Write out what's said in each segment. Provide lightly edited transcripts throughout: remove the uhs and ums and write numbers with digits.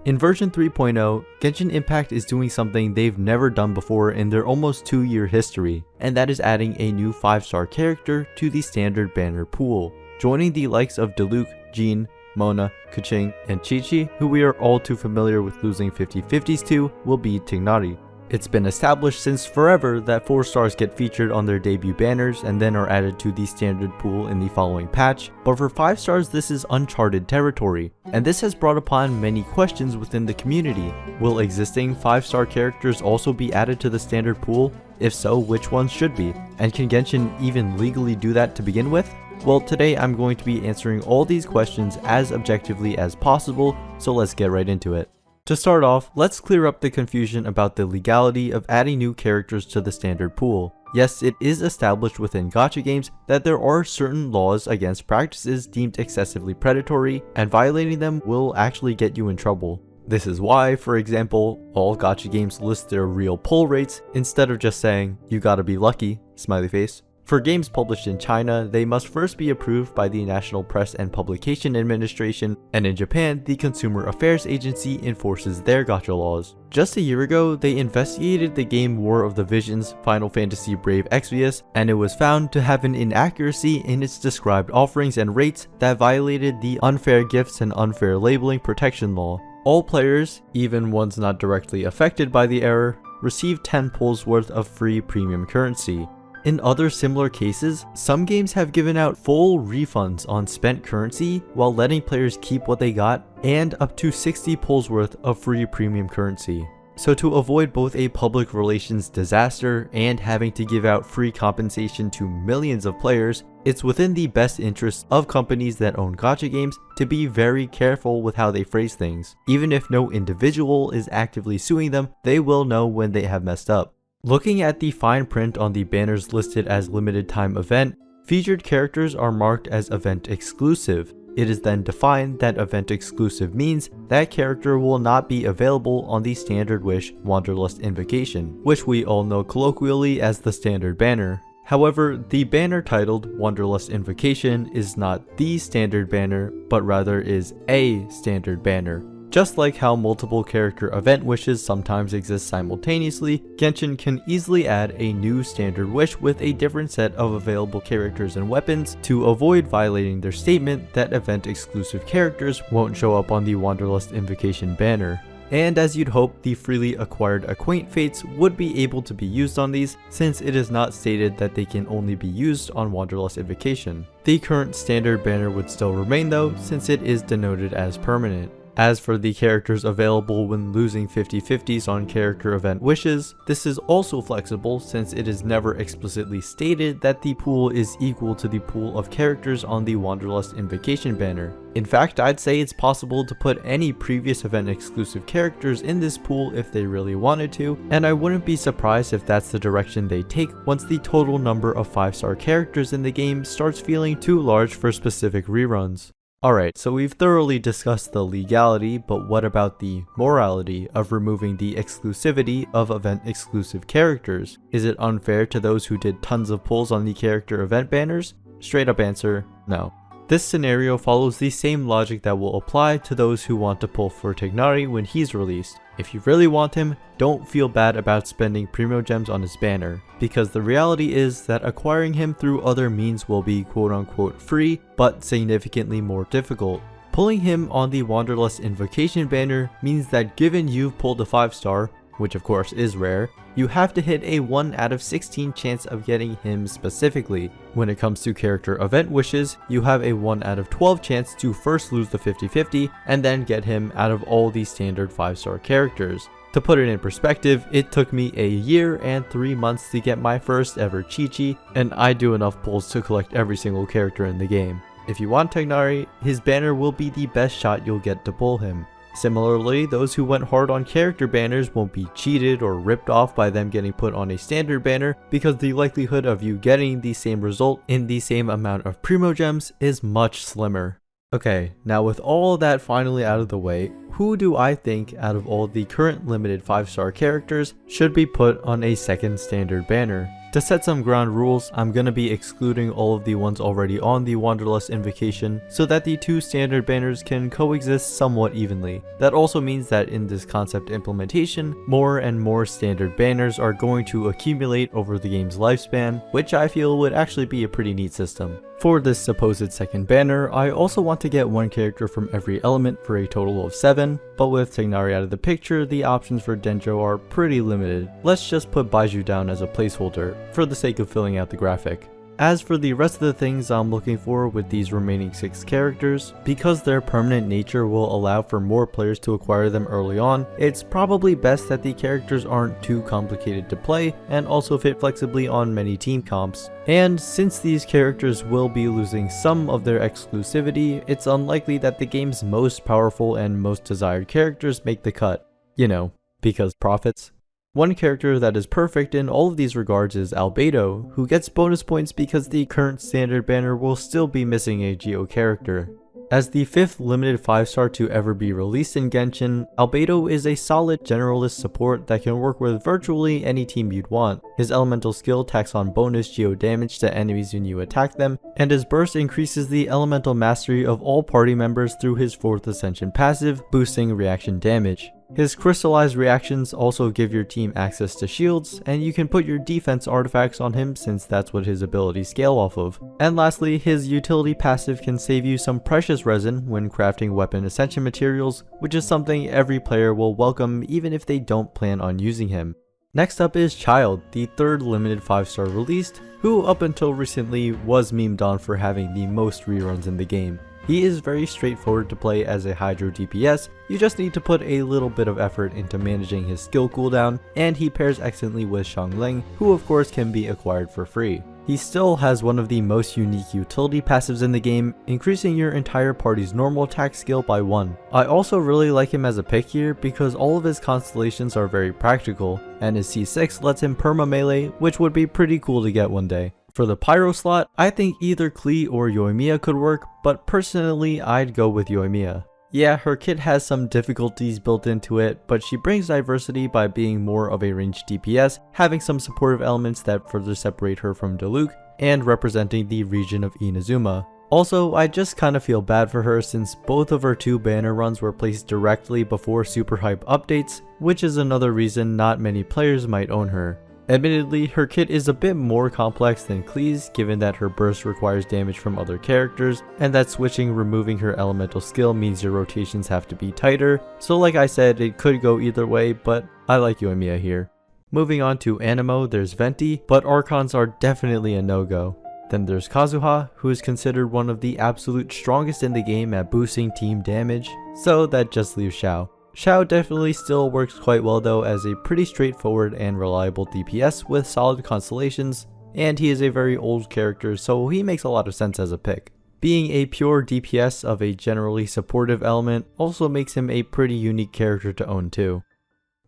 In version 3.0, Genshin Impact is doing something they've never done before in their almost 2-year history, and that is adding a new 5-star character to the standard banner pool. Joining the likes of Diluc, Jean, Mona, Keqing, and Qiqi, who we are all too familiar with losing 50/50s to, will be Tighnari. It's been established since forever that 4 stars get featured on their debut banners and then are added to the standard pool in the following patch, but for 5 stars this is uncharted territory, and this has brought upon many questions within the community. Will existing 5-star characters also be added to the standard pool? If so, which ones should be? And can Genshin even legally do that to begin with? Well, today I'm going to be answering all these questions as objectively as possible, so let's get right into it. To start off, let's clear up the confusion about the legality of adding new characters to the standard pool. Yes, it is established within gacha games that there are certain laws against practices deemed excessively predatory, and violating them will actually get you in trouble. This is why, for example, all gacha games list their real pull rates instead of just saying, "You gotta be lucky," smiley face. For games published in China, they must first be approved by the National Press and Publication Administration, and in Japan, the Consumer Affairs Agency enforces their gacha laws. Just a year ago, they investigated the game War of the Visions Final Fantasy Brave Exvius, and it was found to have an inaccuracy in its described offerings and rates that violated the Unfair Gifts and Unfair Labeling Protection Law. All players, even ones not directly affected by the error, receive 10 pulls worth of free premium currency. In other similar cases, some games have given out full refunds on spent currency while letting players keep what they got, and up to 60 pulls worth of free premium currency. So to avoid both a public relations disaster and having to give out free compensation to millions of players, it's within the best interest of companies that own gacha games to be very careful with how they phrase things. Even if no individual is actively suing them, they will know when they have messed up. Looking at the fine print on the banners listed as limited time event, featured characters are marked as event exclusive. It is then defined that event exclusive means that character will not be available on the standard wish Wanderlust Invocation, which we all know colloquially as the standard banner. However, the banner titled Wanderlust Invocation is not the standard banner, but rather is a standard banner. Just like how multiple character event wishes sometimes exist simultaneously, Genshin can easily add a new standard wish with a different set of available characters and weapons to avoid violating their statement that event exclusive characters won't show up on the Wanderlust Invocation banner. And as you'd hope, the freely acquired Acquaint Fates would be able to be used on these, since it is not stated that they can only be used on Wanderlust Invocation. The current standard banner would still remain though, since it is denoted as permanent. As for the characters available when losing 50/50s on character event wishes, this is also flexible since it is never explicitly stated that the pool is equal to the pool of characters on the Wanderlust Invocation banner. In fact, I'd say it's possible to put any previous event exclusive characters in this pool if they really wanted to, and I wouldn't be surprised if that's the direction they take once the total number of 5-star characters in the game starts feeling too large for specific reruns. Alright, so we've thoroughly discussed the legality, but what about the morality of removing the exclusivity of event exclusive characters? Is it unfair to those who did tons of pulls on the character event banners? Straight up answer, no. This scenario follows the same logic that will apply to those who want to pull for Tighnari when he's released. If you really want him, don't feel bad about spending Primo Gems on his banner, because the reality is that acquiring him through other means will be quote-unquote free, but significantly more difficult. Pulling him on the Wanderlust Invocation banner means that given you've pulled a 5-star, which of course is rare, you have to hit a 1 out of 16 chance of getting him specifically. When it comes to character event wishes, you have a 1 out of 12 chance to first lose the 50/50 and then get him out of all the standard 5-star characters. To put it in perspective, it took me a year and 3 months to get my first ever Qiqi, and I do enough pulls to collect every single character in the game. If you want Tighnari, his banner will be the best shot you'll get to pull him. Similarly, those who went hard on character banners won't be cheated or ripped off by them getting put on a standard banner, because the likelihood of you getting the same result in the same amount of Primo Gems is much slimmer. Okay, now with all that finally out of the way, who do I think out of all the current limited 5-star characters should be put on a second standard banner? To set some ground rules, I'm gonna be excluding all of the ones already on the Wanderlust Invocation so that the two standard banners can coexist somewhat evenly. That also means that in this concept implementation, more and more standard banners are going to accumulate over the game's lifespan, which I feel would actually be a pretty neat system. For this supposed second banner, I also want to get one character from every element for a total of 7, but with Tighnari out of the picture, the options for Denjo are pretty limited. Let's just put Baiju down as a placeholder, for the sake of filling out the graphic. As for the rest of the things I'm looking for with these remaining 6 characters, because their permanent nature will allow for more players to acquire them early on, it's probably best that the characters aren't too complicated to play and also fit flexibly on many team comps. And since these characters will be losing some of their exclusivity, it's unlikely that the game's most powerful and most desired characters make the cut. You know, because profits. One character that is perfect in all of these regards is Albedo, who gets bonus points because the current standard banner will still be missing a Geo character. As the 5th limited 5-star to ever be released in Genshin, Albedo is a solid generalist support that can work with virtually any team you'd want. His elemental skill tacks on bonus Geo damage to enemies when you attack them, and his burst increases the elemental mastery of all party members through his 4th ascension passive, boosting reaction damage. His crystallized reactions also give your team access to shields, and you can put your defense artifacts on him since that's what his abilities scale off of. And lastly, his utility passive can save you some precious resin when crafting weapon ascension materials, which is something every player will welcome even if they don't plan on using him. Next up is Child, the 3rd limited 5-star released, who up until recently was memed on for having the most reruns in the game. He is very straightforward to play as a Hydro DPS, you just need to put a little bit of effort into managing his skill cooldown, and he pairs excellently with Xiangling, who of course can be acquired for free. He still has one of the most unique utility passives in the game, increasing your entire party's normal attack skill by 1. I also really like him as a pick here because all of his constellations are very practical, and his C6 lets him perma melee, which would be pretty cool to get one day. For the Pyro slot, I think either Klee or Yoimiya could work, but personally I'd go with Yoimiya. Yeah, her kit has some difficulties built into it, but she brings diversity by being more of a ranged DPS, having some supportive elements that further separate her from Diluc, and representing the region of Inazuma. Also, I just kinda feel bad for her since both of her 2 banner runs were placed directly before super hype updates, which is another reason not many players might own her. Admittedly, her kit is a bit more complex than Klee's given that her burst requires damage from other characters, and that switching removing her elemental skill means your rotations have to be tighter, so like I said, it could go either way, but I like Yoimiya here. Moving on to Anemo, there's Venti, but Archons are definitely a no-go. Then there's Kazuha, who is considered one of the absolute strongest in the game at boosting team damage, so that just leaves Xiao. Xiao definitely still works quite well though as a pretty straightforward and reliable DPS with solid constellations, and he is a very old character so he makes a lot of sense as a pick. Being a pure DPS of a generally supportive element also makes him a pretty unique character to own too.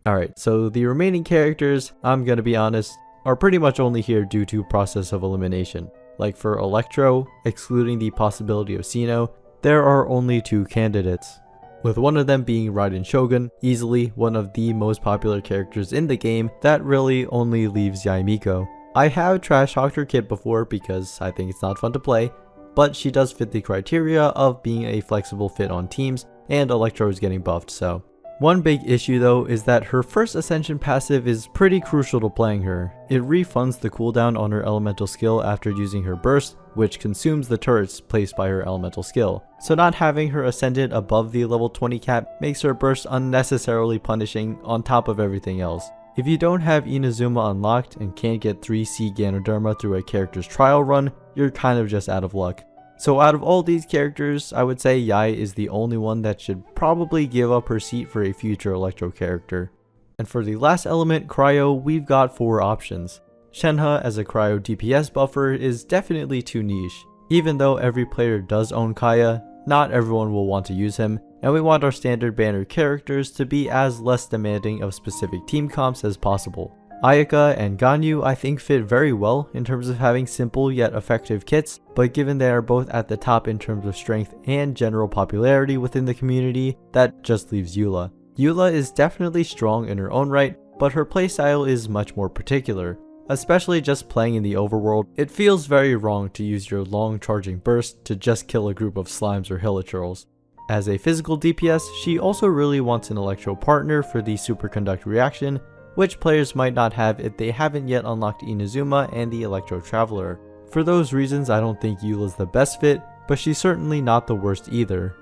Alright, so the remaining characters, I'm gonna be honest, are pretty much only here due to process of elimination. Like for Electro, excluding the possibility of Sinnoh, there are only 2 candidates. With one of them being Raiden Shogun, easily one of the most popular characters in the game, that really only leaves Yae Miko. I have trash-talked her kit before because I think it's not fun to play, but she does fit the criteria of being a flexible fit on teams, and Electro is getting buffed, so. One big issue though is that her first ascension passive is pretty crucial to playing her. It refunds the cooldown on her elemental skill after using her burst, which consumes the turrets placed by her elemental skill. So not having her ascended above the level 20 cap makes her burst unnecessarily punishing on top of everything else. If you don't have Inazuma unlocked and can't get 3C Ganoderma through a character's trial run, you're kind of just out of luck. So out of all these characters, I would say Yae is the only one that should probably give up her seat for a future Electro character. And for the last element, Cryo, we've got 4 options. Shenhe as a Cryo DPS buffer is definitely too niche. Even though every player does own Kaya, not everyone will want to use him, and we want our standard banner characters to be as less demanding of specific team comps as possible. Ayaka and Ganyu I think fit very well in terms of having simple yet effective kits, but given they are both at the top in terms of strength and general popularity within the community, that just leaves Eula. Eula is definitely strong in her own right, but her playstyle is much more particular. Especially just playing in the overworld, it feels very wrong to use your long charging burst to just kill a group of slimes or hilichurls. As a physical DPS, she also really wants an electro partner for the superconduct reaction, which players might not have if they haven't yet unlocked Inazuma and the Electro Traveler. For those reasons, I don't think Eula's the best fit, but she's certainly not the worst either.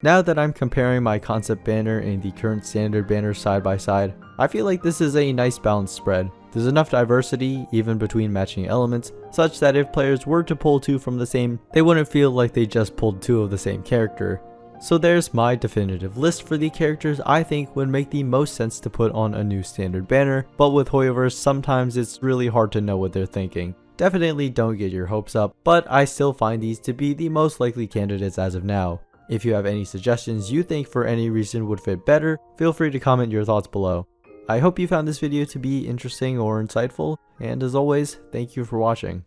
Now that I'm comparing my concept banner and the current standard banner side by side, I feel like this is a nice balanced spread. There's enough diversity, even between matching elements, such that if players were to pull two from the same, they wouldn't feel like they just pulled two of the same character. So there's my definitive list for the characters I think would make the most sense to put on a new standard banner, but with Hoyoverse sometimes it's really hard to know what they're thinking. Definitely don't get your hopes up, but I still find these to be the most likely candidates as of now. If you have any suggestions you think for any reason would fit better, feel free to comment your thoughts below. I hope you found this video to be interesting or insightful, and as always, thank you for watching.